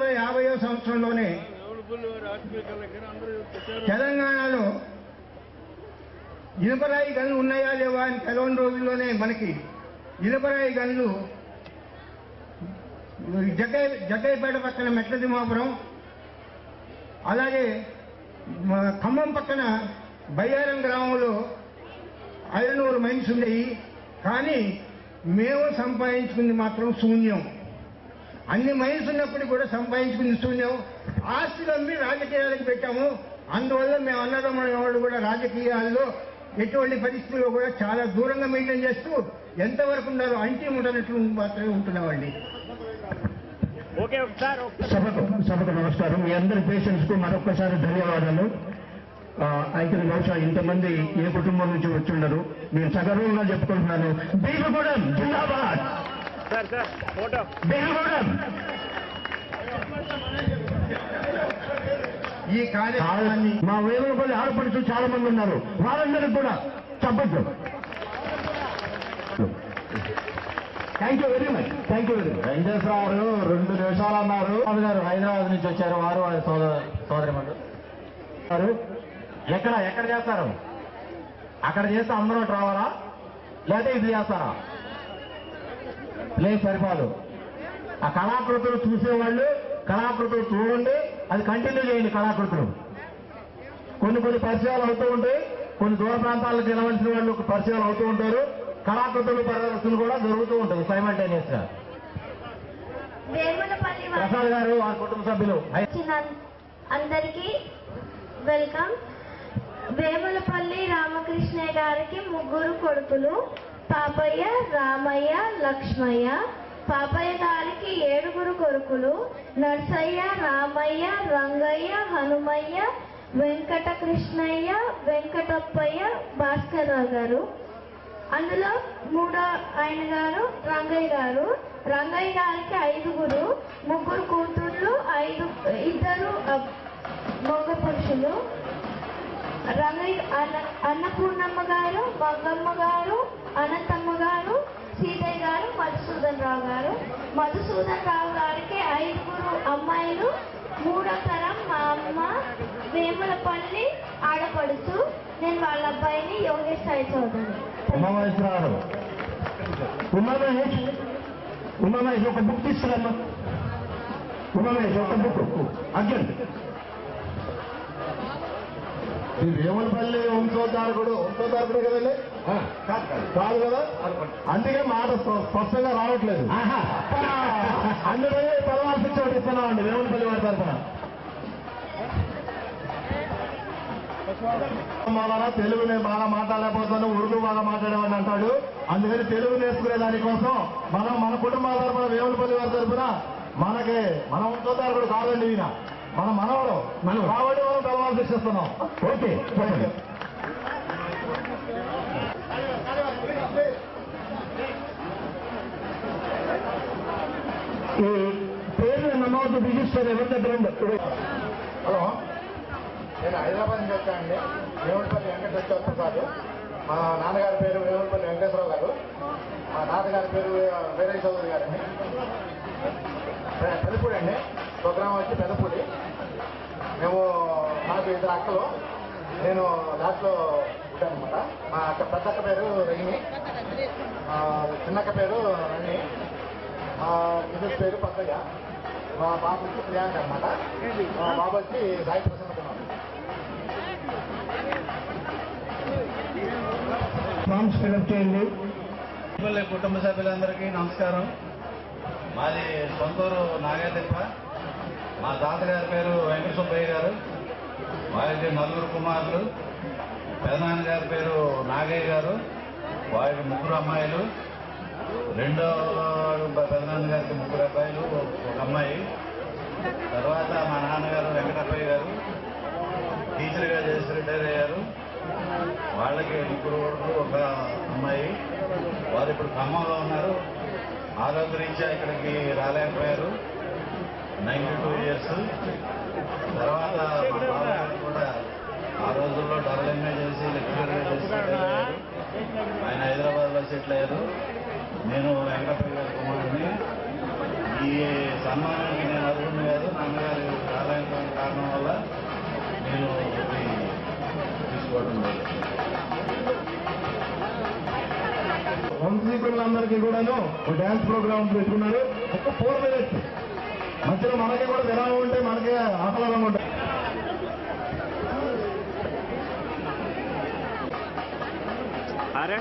1950వ సంవత్సరంలోనే తెలంగాణలో ఇనుపరాయి గనులు ఉన్నాయా లేవా అని తెలవని రోజుల్లోనే మనకి ఇనుపరాయి గనులు జగ్గయ్యపేట పక్కన మెట్ల తిమ్మాపురం, అలాగే ఖమ్మం పక్కన బయ్యారం గ్రామంలో ఐరన్ ఓర్ మైన్స్ ఉండేవి. కానీ మేము సంపాదించుకుంది మాత్రం శూన్యం. అన్ని మైన్స్ ఉన్నప్పుడు కూడా సంపాదించుకుంది శూన్యం. ఆస్తులు అమ్మి రాజకీయాలకు పెట్టాము. అందువల్ల మేము అన్నదమ్ముల వాళ్ళు కూడా రాజకీయాల్లో ఎటువంటి పరిస్థితుల్లో కూడా చాలా దూరంగా మెయింటైన్ చేస్తూ ఎంతవరకు ఉండాలో అంటీ ఉండనట్లు మాత్రమే ఉంటున్నామండి. సభకు నమస్కారం. మీ అందరి పేషెంట్స్ కు మరొక్కసారి ధన్యవాదాలు. అయితే బహుశా ఇంతమంది ఏ కుటుంబం నుంచి వచ్చిండరు. నేను సగర్వంగా చెప్పుకుంటున్నాను. బీగుగూడెం జిందాబాద్, బీగుగూడెం. ఈ కార్యక్రమాన్ని మా వేములపల్లి ఆడపడుచు చాలా మంది ఉన్నారు, వాళ్ళందరికీ కూడా చెప్పచ్చు. Thank you very much. Thank you very much. Venkateswararao 2 నిమిషాలు అన్నారు. గారు హైదరాబాద్ నుంచి వచ్చారు. వారు వారి సోదరిమణులు ఎక్కడ చేస్తారు? అక్కడ చేస్తే అందరూ రావాలా, లేదా ఇది చేస్తారా? లేదు, సరిపోదు. ఆ కళాకృతులు చూసేవాళ్ళు కళాకృతులు చూడండి, అది కంటిన్యూ చేయండి. కళాకృతులు కొన్ని పరిచయాలు అవుతూ ఉంటాయి. కొన్ని దూర ప్రాంతాలకు వెళ్ళవలసిన వాళ్ళు పరిచయాలు అవుతూ ఉంటారు. కళాకృతులు ప్రదర్శనలు కూడా జరుగుతూ ఉంటాయి సైమల్టేనియస్ గా. ప్రసాద్ గారు ఆ కుటుంబ సభ్యులు అందరికీ వెల్కమ్. వేములపల్లి రామకృష్ణయ్య గారికి 3 కొడుకులు, పాపయ్య, రామయ్య, లక్ష్మయ్య. పాపయ్య గారికి 7 కొడుకులు, నర్సయ్య, రామయ్య, రంగయ్య, హనుమయ్య, వెంకటకృష్ణయ్య, వెంకటప్పయ్య, భాస్కర్రావు గారు. అందులో 3వ ఆయన గారు రంగయ్య గారు. రంగయ్య గారికి 5, 3 కూతుళ్ళు, 2 మగ పురుషులు. రంగయ్య అన్నపూర్ణమ్మ గారు, మంగమ్మ గారు, అనంతమ్మ గారు, సీతయ్య గారు, మధుసూదన్ రావు గారు. మధుసూదన్ రావు గారికి 5 అమ్మాయిలు. 3వ తరం మా అమ్మ వేములపల్లి ఆడపడుచు. నేను వాళ్ళ అబ్బాయిని యోగేష్ సాయి చౌదరి. ఉమామహేష్ ఒక బుక్ తీసుకురమ్మా. ఉమామహేష్ ఒక బుక్ అర్జున్. ఈ వేములపల్లి వంశోద్ధారకుడు కదండి? కాదు కదా, అందుకే మాట స్పష్టంగా రావట్లేదు. అందులో పదవాళ్ళు శిక్షణ ఇస్తున్నామండి వేములపల్లి వారి తరఫున. తెలుగు నేను బాగా మాట్లాడలేకపోతాను, ఉర్దూ బాగా మాట్లాడేవాడిని అంటాడు. అందుకని తెలుగు నేర్చుకునే దానికోసం మన కుటుంబాల తరఫున వేములపల్లి వారి తరఫున మన వంశోద్ధారకుడు కాదండి ఈయన, మనవడు కాబట్టి మనం తలవాళ్ళు శిక్షిస్తున్నాం. ఓకే, ఈ పేర్ల నమోదు రిజిస్టర్ ఎవరి దగ్గర ఉంది? హలో, నేను హైదరాబాద్ నుంచి వచ్చానండి. వేములపల్లి వెంకటేశ్వర ప్రసాద్. మా నాన్నగారి పేరు వేములపల్లి వెంకటేశ్వరరావు గారు. మా తాతగారి పేరు వీరయ్య చౌదరి గారండి. పెదపూడి అండి, స్వగ్రామం వచ్చి పెదపూడి. మేము నాకు 2 అక్కలు. నేను లాస్ట్లో ఉంటానమాట. మా పెద్దక్క పేరు రజని, చిన్నక్క పేరు రణి, మిసెస్ పేరు పక్కయ్య. మా బాబు వచ్చి ప్రియాంక అనమాట. మా బాబు వచ్చి సాయి ప్రసన్న కుమార్. ఫామ్స్ ఫిల్అప్ చేయండి. కుటుంబ సభ్యులందరికీ నమస్కారం. మాది సొంతూరు నాగేతిప్ప. మా తాతగారి పేరు వెంకట సుబ్బయ్య గారు. వారికి 4 కుమారులు. పెదనాన్నగారి పేరు నాగయ్య గారు. వారికి 3 అమ్మాయిలు. రెండో పెదనాన్నగారికి 3 అబ్బాయిలు, 1 అమ్మాయి. తర్వాత మా నాన్నగారు వెంకటప్పయ్య గారు టీచర్గా చేసి రిటైర్ అయ్యారు. వాళ్ళకి 3 కొడుకులు, 1 అమ్మాయి. వారు ఇప్పుడు ఖమ్మంలో ఉన్నారు. ఆరోగ్యరీత్యా ఇక్కడికి రాలేకపోయారు. 92 ఇయర్స్. తర్వాత మా బాబు కూడా ఆ రోజుల్లో డబుల్ఎంఏ చేసి లెక్చరర్గా చేసి ఆయన హైదరాబాద్లో సెటిల్ అయ్యారు. నేను వెంకటప్పయ్య గారి కుమారుడిని. ఈ సన్మానానికి నేను అర్హుడిని కాదు, నా పిల్లలందరికీ కూడాను ఒక డ్యాన్స్ ప్రోగ్రామ్ పెట్టుకున్నారు. ఒక 4 minutes మధ్యలో మనకి కూడా విరామం ఉంటే మనకి ఆహ్లాదంగా ఉంటుంది. అరే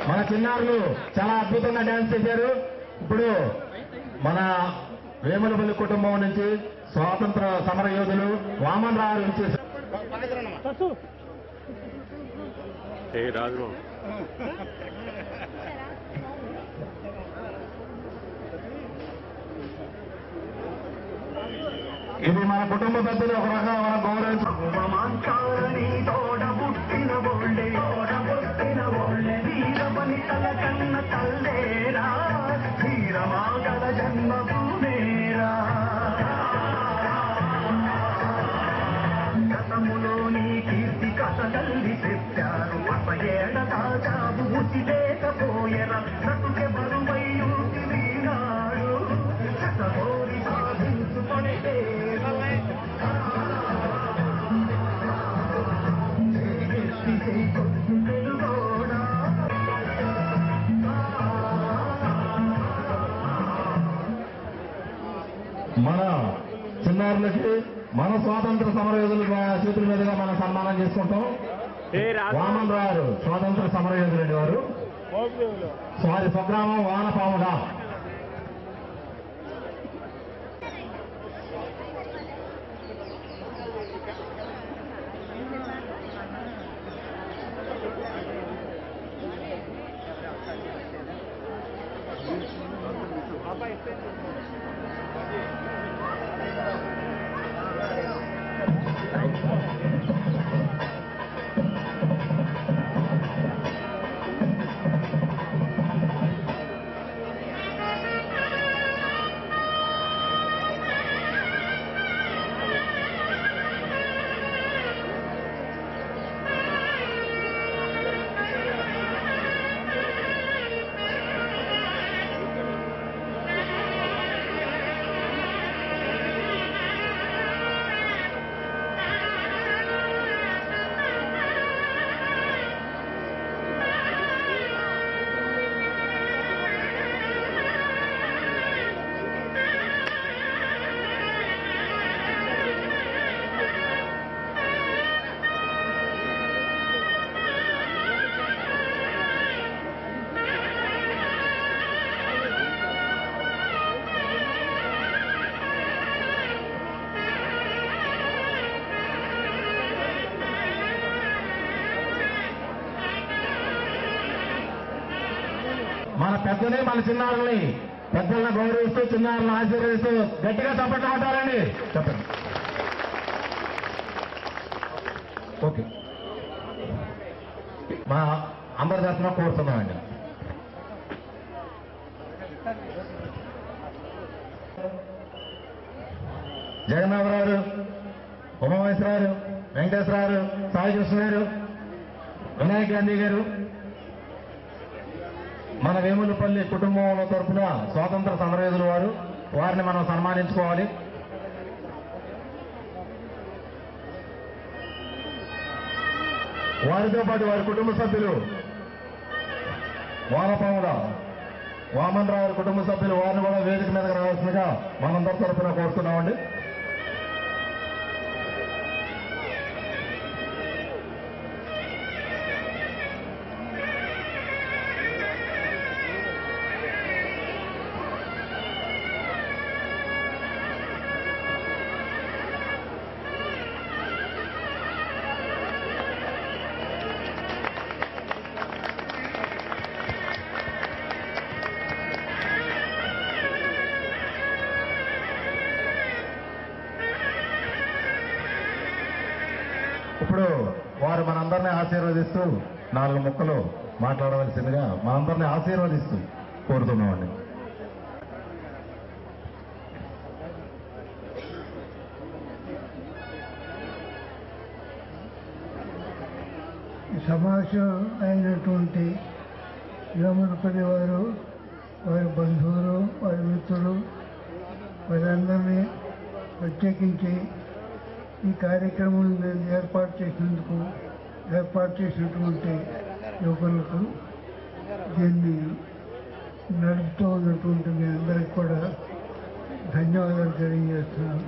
మన చిన్నారులు చాలా అద్భుతంగా డాన్స్ చేశారు. ఇప్పుడు మన వేములపల్లి కుటుంబం నుంచి స్వాతంత్ర సమర యోధులు వామన్ రావు నుంచి ఇది మన కుటుంబ సభ్యులు ఒక రకంగా మన గౌరవించాలని జన్మభూమేరా గతములోని కీర్తి కథ తల్లి చెప్పారు అసయేడ దాచావు ఉసి లేకపోయరా నటుకే బరువై ఊసి వీనాడు కథగోరి సాధించుకొని మన చిన్నారులకి మన స్వాతంత్ర సమరయోధుల చేతుల మీదుగా మనం సన్మానం చేసుకుంటాం. వామన్ రావు స్వాతంత్ర సమరయోధులండి వారు. వారి స్వగ్రామం వానపాముగా. మన పెద్దనే మన చిన్నారుల్ని పెద్దలను గౌరవిస్తూ చిన్నారులను ఆశీర్వదిస్తూ గట్టిగా చప్పట్లు కొట్టాలండి. చెప్పండి. ఓకే, మా అందరి తరఫున కోరుతున్నామండి. జగన్నాథరావు, ఉమామహేశ్వరరావు, వెంకటేశ్వరరావు, సాయి కృష్ణ గారు, వినాయక్ గాంధీ గారు, మన వేములపల్లి కుటుంబంలో తరఫున స్వాతంత్ర సమరయోధులు వారు. వారిని మనం సన్మానించుకోవాలి. వారితో పాటు వారి కుటుంబ సభ్యులు వానపాముల వామన్ రావు కుటుంబ సభ్యులు వారిని కూడా వేదిక మీదకి రావాల్సిందిగా మనందరి తరఫున కోరుతున్నామండి. ఇప్పుడు వారు మనందరినీ ఆశీర్వదిస్తూ 4 ముక్కలు మాట్లాడవలసిందిగా మనందరినీ ఆశీర్వదిస్తూ కోరుతున్నామండి. సమాజం అయినటువంటి వేములపల్లి వారు, వారి బంధువులు, వారి మిత్రులు, వారందరినీ ప్రత్యేకించి ఈ కార్యక్రమం ఏర్పాటు చేసినటువంటి యువకులకు, దీన్ని నడుపుతూ ఉన్నటువంటి మీ అందరికి కూడా ధన్యవాదాలు తెలియజేస్తున్నాను.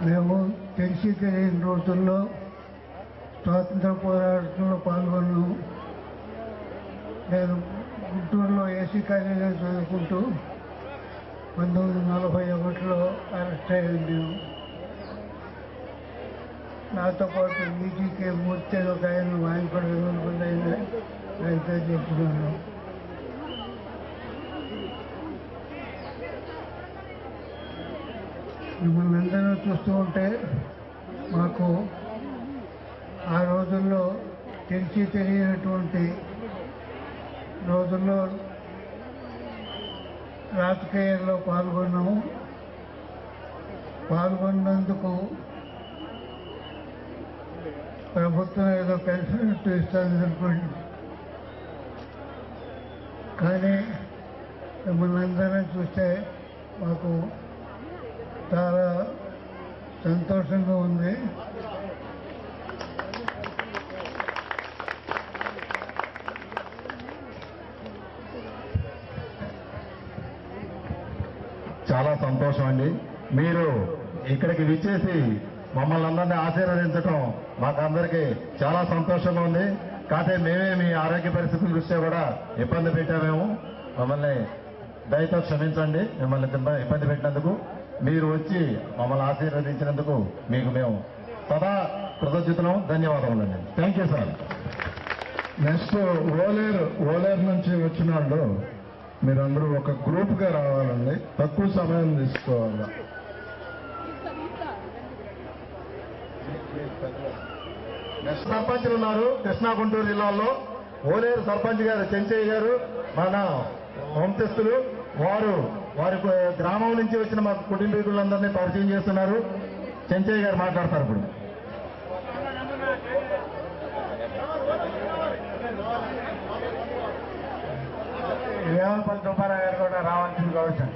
మేము తెలిసి తెలియని రోజుల్లో స్వాతంత్ర పోరాటంలో పాల్గొన్నాము. నేను గుంటూరులో ఏసీ కాలేజీలో చదువుకుంటూ 1941లో అరెస్ట్ అయ్యాను. నాతో పాటు ఈటీకే మూర్తి ఒక ఆయన కూడా వేములపల్లి ఆయన పేరు చెప్తున్నాను. మిమ్మల్ని అందరూ చూస్తూ ఉంటే మాకు ఆ రోజుల్లో తెలిసి తెలియనటువంటి రోజుల్లో రాజకీయాల్లో పాల్గొన్నందుకు ప్రభుత్వం ఏదో పెన్షన్ ఇస్తుంది అనుకోండి. కానీ మిమ్మల్ని అందరం చూస్తే మాకు చాలా సంతోషంగా ఉంది. చాలా సంతోషం అండి. మీరు ఇక్కడికి విచ్చేసి మమ్మల్ని అందరినీ ఆశీర్వదించడం మాకందరికీ చాలా సంతోషంగా ఉంది. కాకపోతే మేమే మీ ఆరోగ్య పరిస్థితుల దృష్ట్యా కూడా ఇబ్బంది పెట్టామేమో, మమ్మల్ని దయతో క్షమించండి. మిమ్మల్ని ఇబ్బంది పెట్టినందుకు, మీరు వచ్చి మమ్మల్ని ఆశీర్వదించినందుకు మీకు మేము సదా కృతజ్ఞతలు, ధన్యవాదములండి. Thank you sir. Next Oleru నుంచి వచ్చిన వాళ్ళు మీరందరూ ఒక గ్రూప్గా రావాలండి. తక్కువ సమయం తీసుకోవాలి. నెక్స్ట్ సర్పంచ్లు ఉన్నారు కృష్ణా గుంటూరు జిల్లాలో. ఓలేరు సర్పంచ్ గారు చెంచయ్య గారు, మన వంశస్థులు. వారి గ్రామం నుంచి వచ్చిన మా కుటుంబీకులందరినీ పరిచయం చేస్తున్నారు. చెంచయ్య గారు మాట్లాడతారు ఇప్పుడు. వేమలపల్లి సుబ్బారావు గారు కూడా రావాల్సింది కావచ్చు.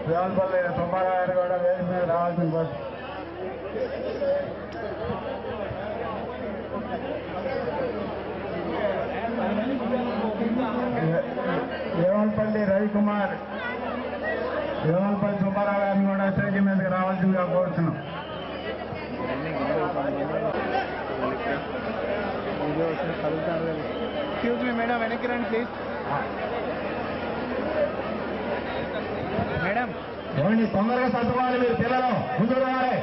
వేమలపల్లి సుబ్బారావు గారు కూడా వేదిక మీద రావాల్సింది కావచ్చు. వేమలపల్లి రవికుమార్, వేమలపల్లి సుబ్బారావు గారిని కూడా స్టేజ్ మీదకి రావాల్సిందిగా కోరుతున్నాం. ఎక్స్క్యూజ్ మీ మేడం, వెనక్కి రండి ప్లీజ్. మేడం ఏమండి తొందరగా సర్దుకోవాలి, మీరు పిల్లలు ముందు రావాలి.